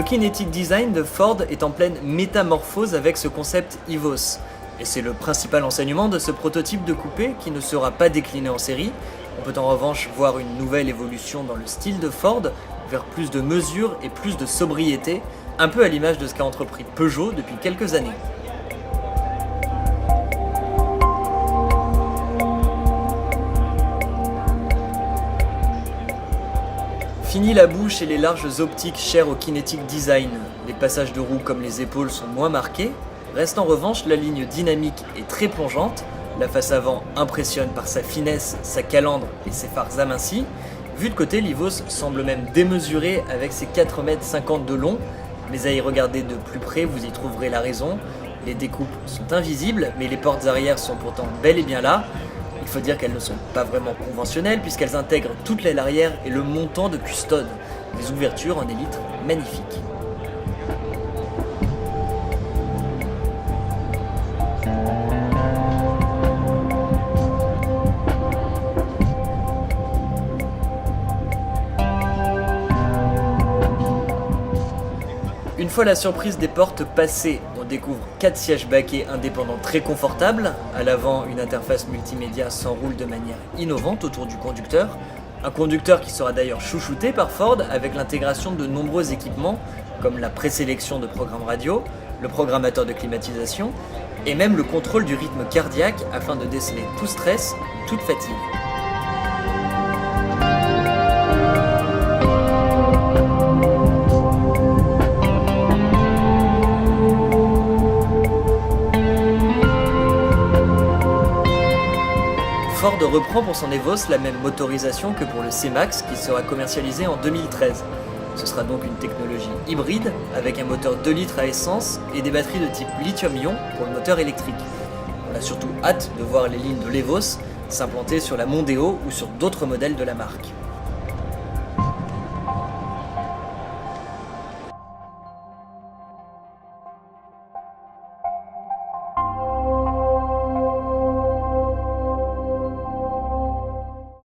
Le kinetic design de Ford est en pleine métamorphose avec ce concept EVOS. Et c'est le principal enseignement de ce prototype de coupé qui ne sera pas décliné en série. On peut en revanche voir une nouvelle évolution dans le style de Ford, vers plus de mesure et plus de sobriété, un peu à l'image de ce qu'a entrepris Peugeot depuis quelques années. Fini la bouche et les larges optiques chères au kinetic design. Les passages de roues comme les épaules sont moins marqués. Reste en revanche la ligne dynamique et très plongeante. La face avant impressionne par sa finesse, sa calandre et ses phares amincis. Vu de côté, l'Evos semble même démesuré avec ses 4,50 m de long. Mais à y regarder de plus près, vous y trouverez la raison. Les découpes sont invisibles, mais les portes arrière sont pourtant bel et bien là. Il faut dire qu'elles ne sont pas vraiment conventionnelles puisqu'elles intègrent toute l'aile arrière et le montant de custode. Des ouvertures en élytre magnifiques. Une fois la surprise des portes passée, on découvre 4 sièges baquets indépendants très confortables. À l'avant, une interface multimédia s'enroule de manière innovante autour du conducteur. Un conducteur qui sera d'ailleurs chouchouté par Ford avec l'intégration de nombreux équipements comme la présélection de programmes radio, le programmateur de climatisation et même le contrôle du rythme cardiaque afin de déceler tout stress ou toute fatigue. Ford reprend pour son Evos la même motorisation que pour le C-Max qui sera commercialisé en 2013. Ce sera donc une technologie hybride avec un moteur 2 litres à essence et des batteries de type lithium-ion pour le moteur électrique. On a surtout hâte de voir les lignes de l'Evos s'implanter sur la Mondeo ou sur d'autres modèles de la marque.